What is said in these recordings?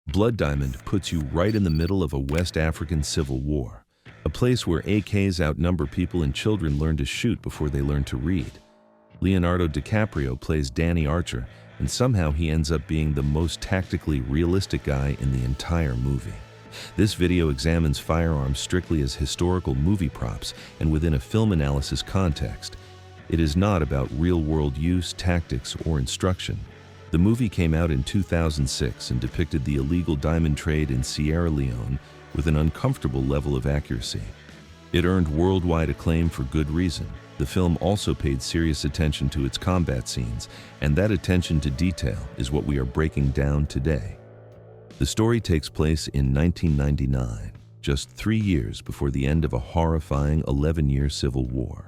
Blood Diamond puts you right in the middle of a West African civil war, a place where AKs outnumber people and children learn to shoot before they learn to read. Leonardo DiCaprio plays Danny Archer, and somehow he ends up being the most tactically realistic guy in the entire movie. This video examines firearms strictly as historical movie props and within a film analysis context. It is not about real-world use, tactics, or instruction. The movie came out in 2006 and depicted the illegal diamond trade in Sierra Leone with an uncomfortable level of accuracy. It earned worldwide acclaim for good reason. The film also paid serious attention to its combat scenes, and that attention to detail is what we are breaking down today. The story takes place in 1999, just 3 years before the end of a horrifying 11-year civil war.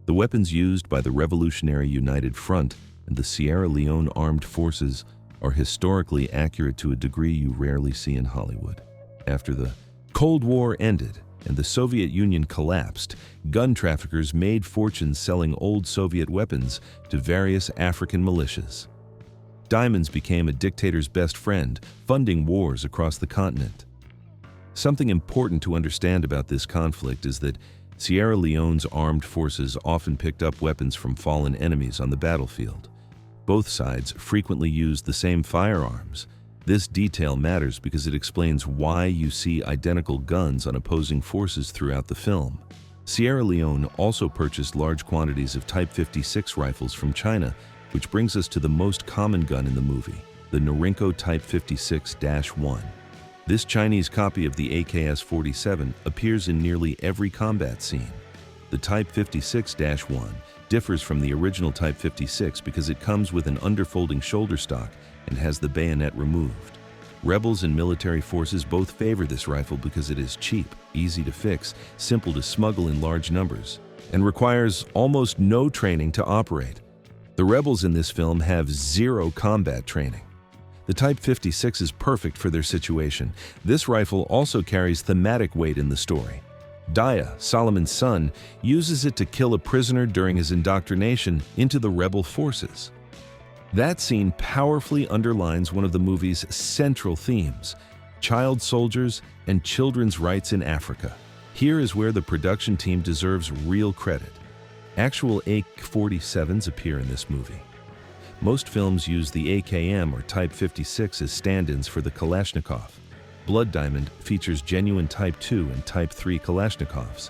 The weapons used by the Revolutionary United Front and the Sierra Leone Armed Forces are historically accurate to a degree you rarely see in Hollywood. After the Cold War ended and the Soviet Union collapsed, gun traffickers made fortunes selling old Soviet weapons to various African militias. Diamonds became a dictator's best friend, funding wars across the continent. Something important to understand about this conflict is that Sierra Leone's armed forces often picked up weapons from fallen enemies on the battlefield. Both sides frequently used the same firearms. This detail matters because it explains why you see identical guns on opposing forces throughout the film. Sierra Leone also purchased large quantities of Type 56 rifles from China, which brings us to the most common gun in the movie, the Norinco Type 56-1. This Chinese copy of the AKS-47 appears in nearly every combat scene. The Type 56-1 differs from the original Type 56 because it comes with an underfolding shoulder stock and has the bayonet removed. Rebels and military forces both favor this rifle because it is cheap, easy to fix, simple to smuggle in large numbers, and requires almost no training to operate. The rebels in this film have zero combat training. The Type 56 is perfect for their situation. This rifle also carries thematic weight in the story. Daya, Solomon's son, uses it to kill a prisoner during his indoctrination into the rebel forces. That scene powerfully underlines one of the movie's central themes: child soldiers and children's rights in Africa. Here is where the production team deserves real credit. Actual AK-47s appear in this movie. Most films use the AKM or Type 56 as stand-ins for the Kalashnikov. Blood Diamond features genuine Type 2 and Type 3 Kalashnikovs.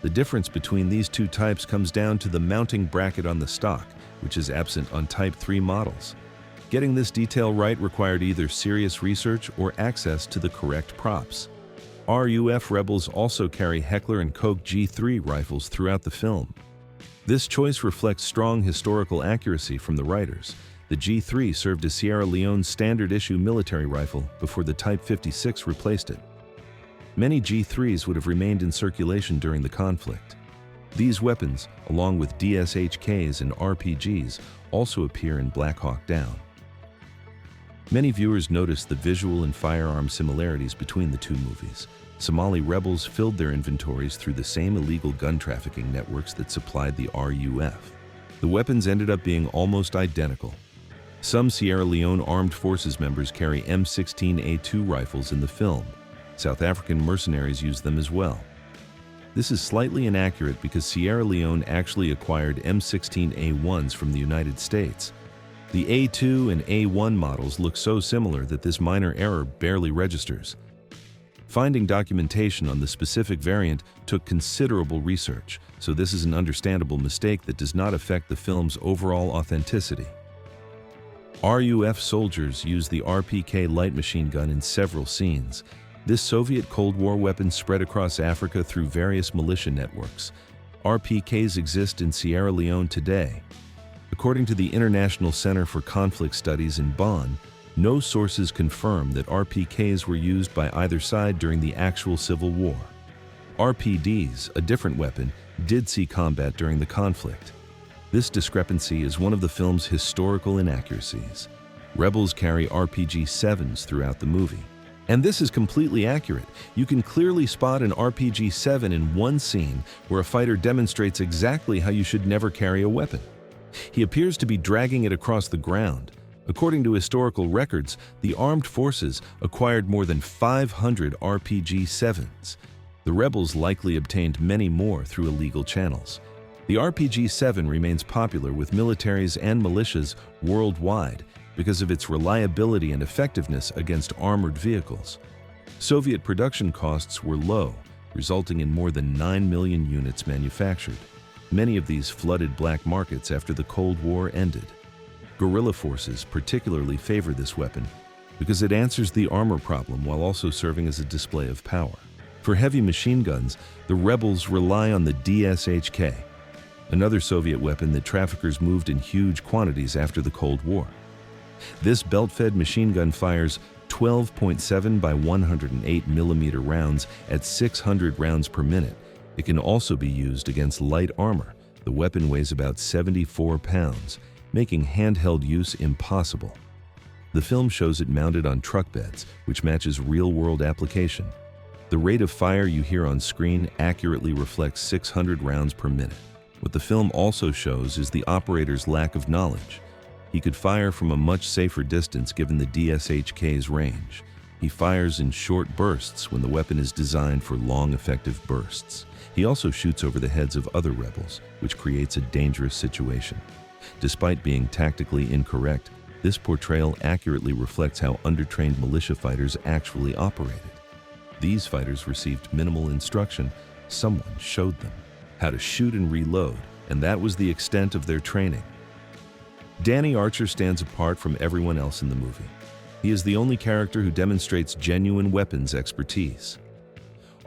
The difference between these two types comes down to the mounting bracket on the stock, which is absent on Type 3 models. Getting this detail right required either serious research or access to the correct props. RUF rebels also carry Heckler and Koch G3 rifles throughout the film. This choice reflects strong historical accuracy from the writers. The G3 served as Sierra Leone's standard-issue military rifle before the Type 56 replaced it. Many G3s would have remained in circulation during the conflict. These weapons, along with DSHKs and RPGs, also appear in Black Hawk Down. Many viewers noticed the visual and firearm similarities between the two movies. Somali rebels filled their inventories through the same illegal gun trafficking networks that supplied the RUF. The weapons ended up being almost identical. Some Sierra Leone Armed Forces members carry M16A2 rifles in the film. South African mercenaries use them as well. This is slightly inaccurate because Sierra Leone actually acquired M16A1s from the United States. The A2 and A1 models look so similar that this minor error barely registers. Finding documentation on the specific variant took considerable research, so this is an understandable mistake that does not affect the film's overall authenticity. RUF soldiers use the RPK light machine gun in several scenes. This Soviet Cold War weapon spread across Africa through various militia networks. RPKs exist in Sierra Leone today. According to the International Center for Conflict Studies in Bonn, no sources confirm that RPKs were used by either side during the actual civil war. RPDs, a different weapon, did see combat during the conflict. This discrepancy is one of the film's historical inaccuracies. Rebels carry RPG-7s throughout the movie. And this is completely accurate. You can clearly spot an RPG-7 in one scene where a fighter demonstrates exactly how you should never carry a weapon. He appears to be dragging it across the ground. According to historical records, the armed forces acquired more than 500 RPG-7s. The rebels likely obtained many more through illegal channels. The RPG-7 remains popular with militaries and militias worldwide because of its reliability and effectiveness against armored vehicles. Soviet production costs were low, resulting in more than 9 million units manufactured. Many of these flooded black markets after the Cold War ended. Guerrilla forces particularly favor this weapon because it answers the armor problem while also serving as a display of power. For heavy machine guns, the rebels rely on the DSHK, another Soviet weapon that traffickers moved in huge quantities after the Cold War. This belt-fed machine gun fires 12.7 by 108 millimeter rounds at 600 rounds per minute. It can also be used against light armor. The weapon weighs about 74 pounds, making handheld use impossible. The film shows it mounted on truck beds, which matches real-world application. The rate of fire you hear on screen accurately reflects 600 rounds per minute. What the film also shows is the operator's lack of knowledge. He could fire from a much safer distance given the DSHK's range. He fires in short bursts when the weapon is designed for long, effective bursts. He also shoots over the heads of other rebels, which creates a dangerous situation. Despite being tactically incorrect, this portrayal accurately reflects how undertrained militia fighters actually operated. These fighters received minimal instruction. Someone showed them how to shoot and reload, and that was the extent of their training. Danny Archer stands apart from everyone else in the movie. He is the only character who demonstrates genuine weapons expertise.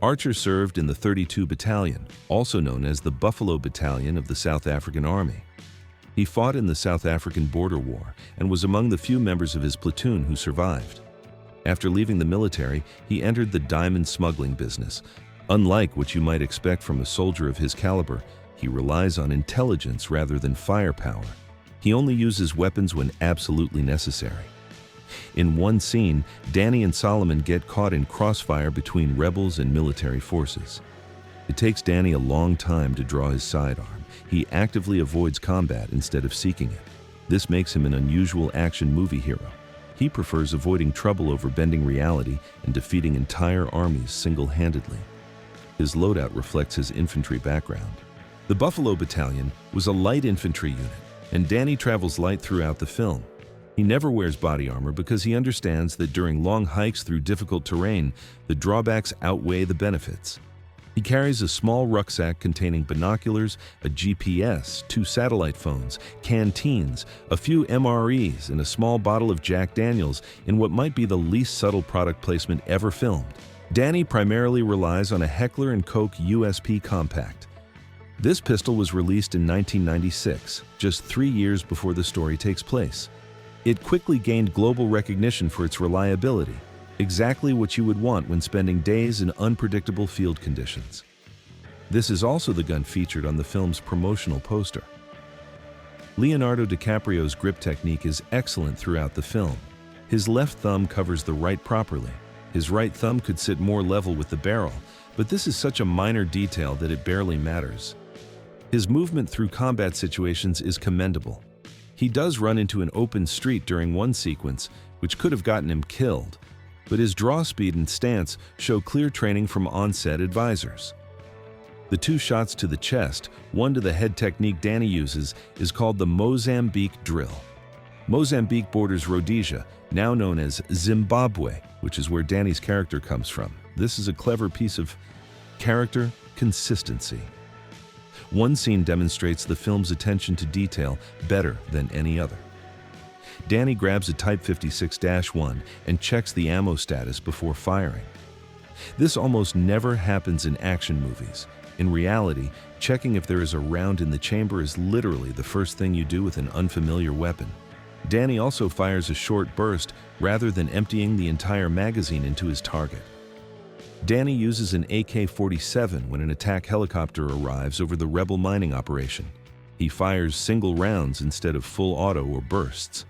Archer served in the 32 Battalion, also known as the Buffalo Battalion of the South African Army. He fought in the South African Border War and was among the few members of his platoon who survived. After leaving the military, he entered the diamond smuggling business. Unlike what you might expect from a soldier of his caliber, he relies on intelligence rather than firepower. He only uses weapons when absolutely necessary. In one scene, Danny and Solomon get caught in crossfire between rebels and military forces. It takes Danny a long time to draw his sidearm. He actively avoids combat instead of seeking it. This makes him an unusual action movie hero. He prefers avoiding trouble over bending reality and defeating entire armies single-handedly. His loadout reflects his infantry background. The Buffalo Battalion was a light infantry unit, and Danny travels light throughout the film. He never wears body armor because he understands that during long hikes through difficult terrain, the drawbacks outweigh the benefits. He carries a small rucksack containing binoculars, a GPS, 2 satellite phones, canteens, a few MREs, and a small bottle of Jack Daniels in what might be the least subtle product placement ever filmed. Danny primarily relies on a Heckler and Koch USP compact. This pistol was released in 1996, just 3 years before the story takes place. It quickly gained global recognition for its reliability, exactly what you would want when spending days in unpredictable field conditions. This is also the gun featured on the film's promotional poster. Leonardo DiCaprio's grip technique is excellent throughout the film. His left thumb covers the right properly. His right thumb could sit more level with the barrel, but this is such a minor detail that it barely matters. His movement through combat situations is commendable. He does run into an open street during one sequence, which could have gotten him killed, but his draw speed and stance show clear training from on-set advisors. The 2 shots to the chest, one to the head technique Danny uses, is called the Mozambique drill. Mozambique borders Rhodesia, now known as Zimbabwe, which is where Danny's character comes from. This is a clever piece of character consistency. One scene demonstrates the film's attention to detail better than any other. Danny grabs a Type 56-1 and checks the ammo status before firing. This almost never happens in action movies. In reality, checking if there is a round in the chamber is literally the first thing you do with an unfamiliar weapon. Danny also fires a short burst rather than emptying the entire magazine into his target. Danny uses an AK-47 when an attack helicopter arrives over the rebel mining operation. He fires single rounds instead of full auto or bursts.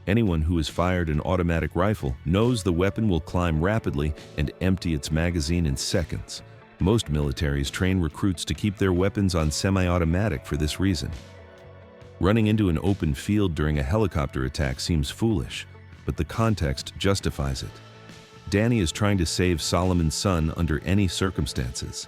Anyone who has fired an automatic rifle knows the weapon will climb rapidly and empty its magazine in seconds. Most militaries train recruits to keep their weapons on semi-automatic for this reason. Running into an open field during a helicopter attack seems foolish, but the context justifies it. Danny is trying to save Solomon's son under any circumstances.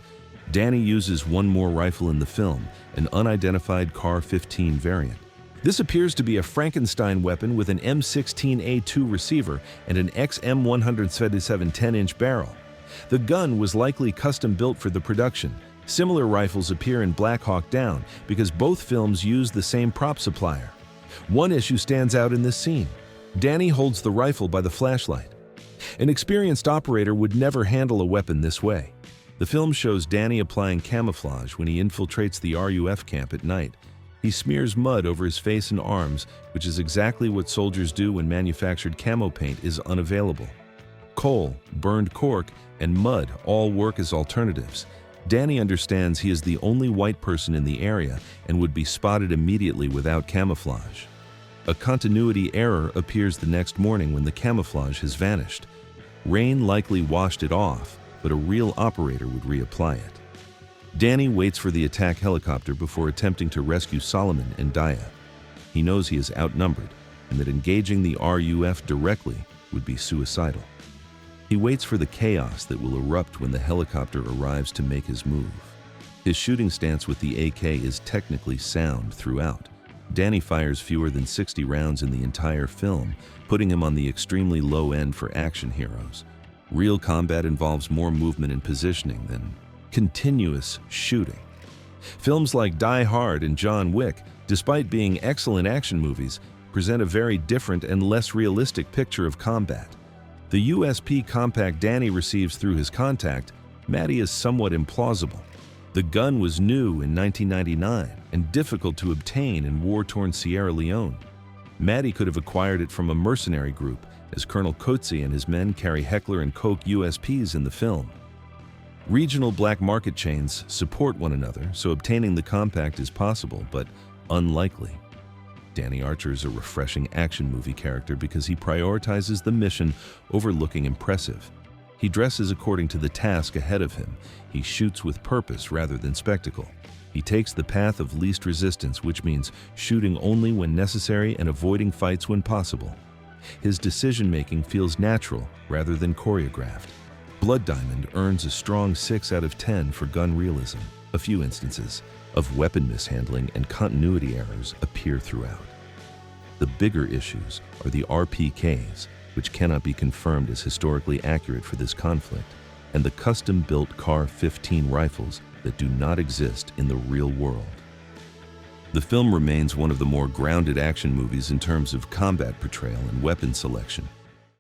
Danny uses one more rifle in the film, an unidentified CAR-15 variant. This appears to be a Frankenstein weapon with an M16A2 receiver and an XM177 10-inch barrel. The gun was likely custom-built for the production. Similar rifles appear in Black Hawk Down because both films use the same prop supplier. One issue stands out in this scene. Danny holds the rifle by the flashlight. An experienced operator would never handle a weapon this way. The film shows Danny applying camouflage when he infiltrates the RUF camp at night. He smears mud over his face and arms, which is exactly what soldiers do when manufactured camo paint is unavailable. Coal, burned cork, and mud all work as alternatives. Danny understands he is the only white person in the area and would be spotted immediately without camouflage. A continuity error appears the next morning when the camouflage has vanished. Rain likely washed it off, but a real operator would reapply it. Danny waits for the attack helicopter before attempting to rescue Solomon and Daya. He knows he is outnumbered and that engaging the RUF directly would be suicidal. He waits for the chaos that will erupt when the helicopter arrives to make his move. His shooting stance with the AK is technically sound throughout. Danny fires fewer than 60 rounds in the entire film, putting him on the extremely low end for action heroes. Real combat involves more movement and positioning than continuous shooting. Films like Die Hard and John Wick, despite being excellent action movies, present a very different and less realistic picture of combat. The USP compact Danny receives through his contact, Matty, is somewhat implausible. The gun was new in 1999 and difficult to obtain in war-torn Sierra Leone. Matty could have acquired it from a mercenary group, as Colonel Coetzee and his men carry Heckler and Koch USPs in the film. Regional black market chains support one another, so obtaining the compact is possible, but unlikely. Danny Archer is a refreshing action movie character because he prioritizes the mission over looking impressive. He dresses according to the task ahead of him. He shoots with purpose rather than spectacle. He takes the path of least resistance, which means shooting only when necessary and avoiding fights when possible. His decision-making feels natural rather than choreographed. Blood Diamond earns a strong 6 out of 10 for gun realism. A few instances of weapon mishandling and continuity errors appear throughout. The bigger issues are the RPKs, which cannot be confirmed as historically accurate for this conflict, and the custom-built CAR-15 rifles that do not exist in the real world. The film remains one of the more grounded action movies in terms of combat portrayal and weapon selection.